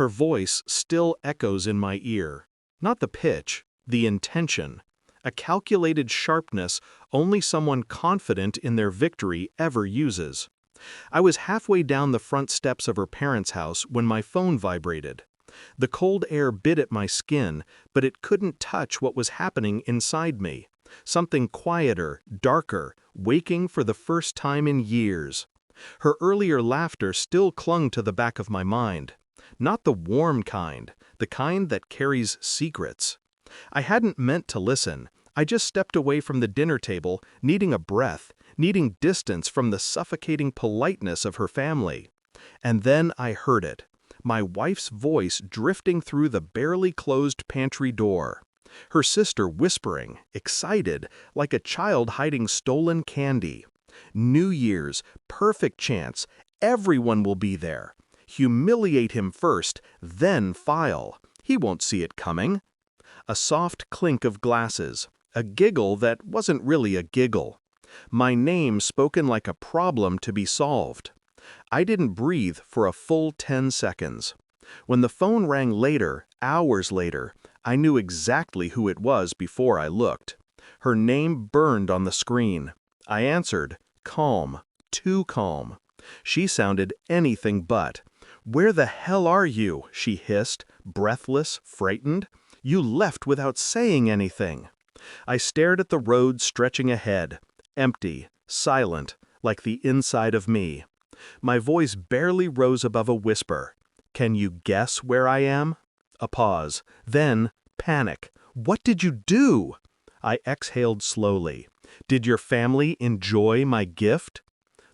Her voice still echoes in my ear. Not the pitch, the intention. A calculated sharpness only someone confident in their victory ever uses. I was halfway down the front steps of her parents' house when my phone vibrated. The cold air bit at my skin, but it couldn't touch what was happening inside me. Something quieter, darker, waking for the first time in years. Her earlier laughter still clung to the back of my mind. Not the warm kind, the kind that carries secrets. I hadn't meant to listen. I just stepped away from the dinner table, needing a breath, needing distance from the suffocating politeness of her family. And then I heard it. My wife's voice drifting through the barely closed pantry door. Her sister whispering, excited, like a child hiding stolen candy. New Year's, perfect chance, everyone will be there. Humiliate him first, then file. He won't see it coming. A soft clink of glasses, a giggle that wasn't really a giggle. My name spoken like a problem to be solved. I didn't breathe for a full 10 seconds. When the phone rang later, hours later, I knew exactly who it was before I looked. Her name burned on the screen. I answered, calm, too calm. She sounded anything but. "Where the hell are you?" she hissed, breathless, frightened. "You left without saying anything." I stared at the road stretching ahead, empty, silent, like the inside of me. My voice barely rose above a whisper. "Can you guess where I am?" A pause. Then, panic. "What did you do?" I exhaled slowly. "Did your family enjoy my gift?"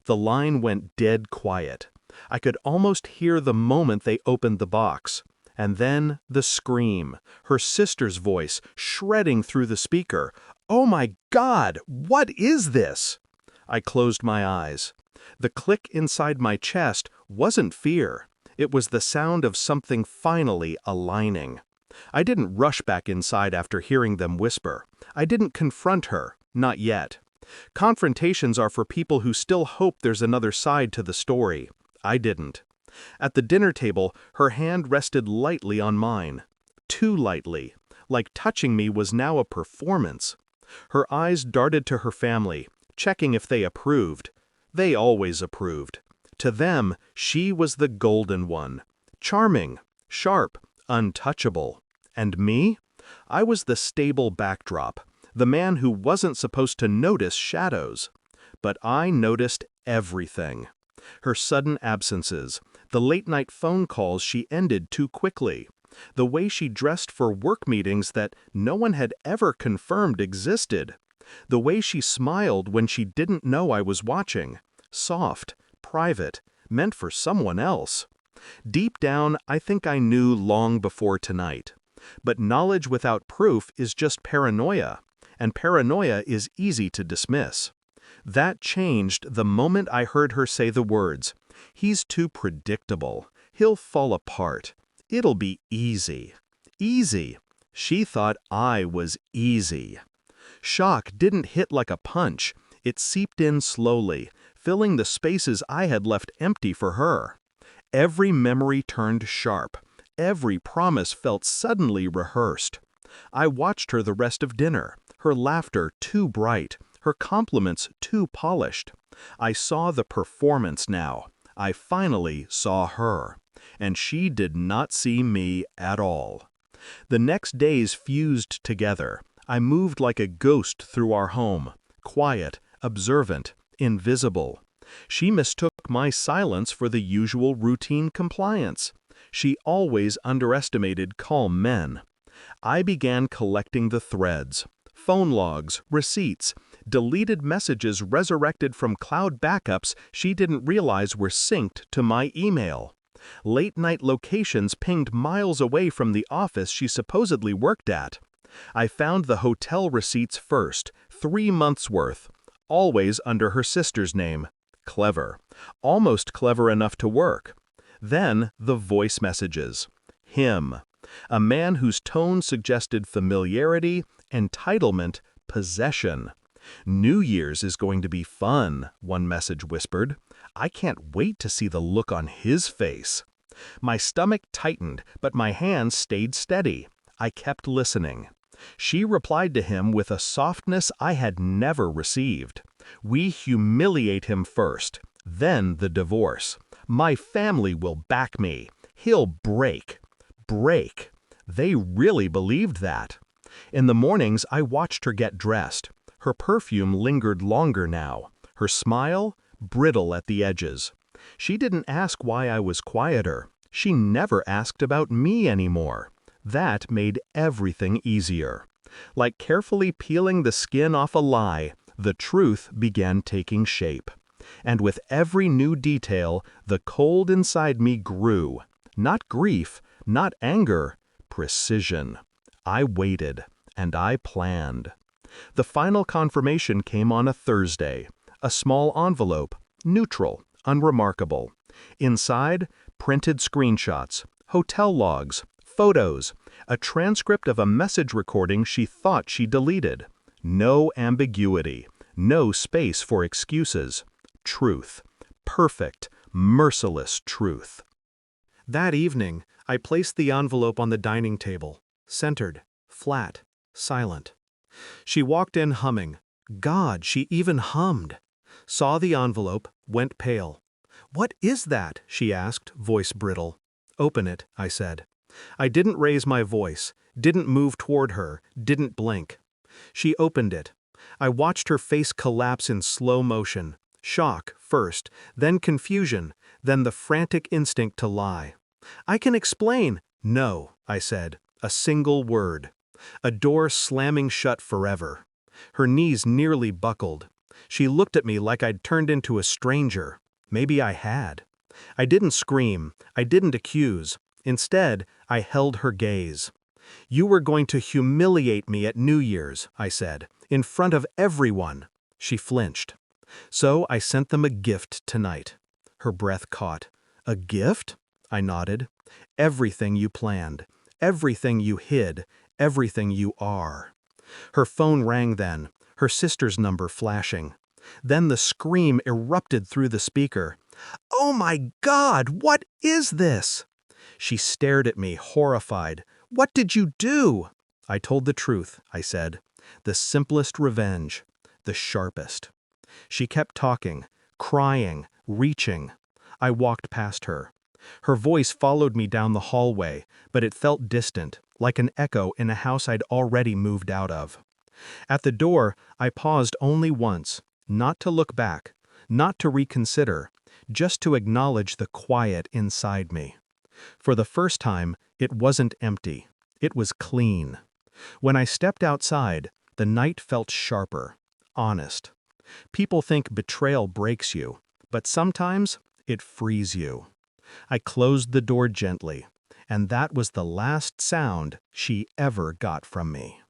The line went dead quiet. I could almost hear the moment they opened the box. And then the scream, her sister's voice shredding through the speaker. "Oh my God, what is this?" I closed my eyes. The click inside my chest wasn't fear. It was the sound of something finally aligning. I didn't rush back inside after hearing them whisper. I didn't confront her, not yet. Confrontations are for people who still hope there's another side to the story. I didn't. At the dinner table, her hand rested lightly on mine. Too lightly, like touching me was now a performance. Her eyes darted to her family, checking if they approved. They always approved. To them, she was the golden one. Charming, sharp, untouchable. And me? I was the stable backdrop, the man who wasn't supposed to notice shadows. But I noticed everything. Her sudden absences, the late-night phone calls she ended too quickly, the way she dressed for work meetings that no one had ever confirmed existed, the way she smiled when she didn't know I was watching, soft, private, meant for someone else. Deep down, I think I knew long before tonight. But knowledge without proof is just paranoia, and paranoia is easy to dismiss. That changed the moment I heard her say the words, "He's too predictable. He'll fall apart. It'll be easy." Easy. She thought I was easy. Shock didn't hit like a punch. It seeped in slowly, filling the spaces I had left empty for her. Every memory turned sharp. Every promise felt suddenly rehearsed. I watched her the rest of dinner, her laughter too bright, her compliments too polished. I saw the performance now. I finally saw her. And she did not see me at all. The next days fused together. I moved like a ghost through our home, quiet, observant, invisible. She mistook my silence for the usual routine compliance. She always underestimated calm men. I began collecting the threads. Phone logs, receipts, deleted messages resurrected from cloud backups she didn't realize were synced to my email. Late-night locations pinged miles away from the office she supposedly worked at. I found the hotel receipts first, 3 months' worth, always under her sister's name. Clever. Almost clever enough to work. Then the voice messages. Him. A man whose tone suggested familiarity, entitlement, possession. "New Year's is going to be fun," one message whispered. "I can't wait to see the look on his face." My stomach tightened, but my hands stayed steady. I kept listening. She replied to him with a softness I had never received. We humiliate him first, then the divorce. My family will back me. He'll break. Break. They really believed that. In the mornings, I watched her get dressed. Her perfume lingered longer now. Her smile, brittle at the edges. She didn't ask why I was quieter. She never asked about me anymore. That made everything easier. Like carefully peeling the skin off a lie, the truth began taking shape. And with every new detail, the cold inside me grew. Not grief, not anger, precision. I waited, and I planned. The final confirmation came on a Thursday. A small envelope, neutral, unremarkable. Inside, printed screenshots, hotel logs, photos, a transcript of a message recording she thought she deleted. No ambiguity, no space for excuses. Truth. Perfect, merciless truth. That evening, I placed the envelope on the dining table, centered, flat, silent. She walked in humming. God, she even hummed. Saw the envelope, went pale. "What is that?" she asked, voice brittle. "Open it," I said. I didn't raise my voice, didn't move toward her, didn't blink. She opened it. I watched her face collapse in slow motion. Shock first, then confusion, then the frantic instinct to lie. "I can explain." "No," I said, a single word. A door slamming shut forever. Her knees nearly buckled. She looked at me like I'd turned into a stranger. Maybe I had. I didn't scream. I didn't accuse. Instead, I held her gaze. "You were going to humiliate me at New Year's," I said, "in front of everyone." She flinched. "So I sent them a gift tonight." Her breath caught. "A gift?" I nodded. "Everything you planned. Everything you hid. Everything you are." Her phone rang then, her sister's number flashing. Then the scream erupted through the speaker. "Oh my God, what is this?" She stared at me, horrified. "What did you do?" I told the truth, I said. The simplest revenge. The sharpest. She kept talking, crying, reaching. I walked past her. Her voice followed me down the hallway, but it felt distant, like an echo in a house I'd already moved out of. At the door, I paused only once, not to look back, not to reconsider, just to acknowledge the quiet inside me. For the first time, it wasn't empty. It was clean. When I stepped outside, the night felt sharper, honest. People think betrayal breaks you, but sometimes it frees you. I closed the door gently, and that was the last sound she ever got from me.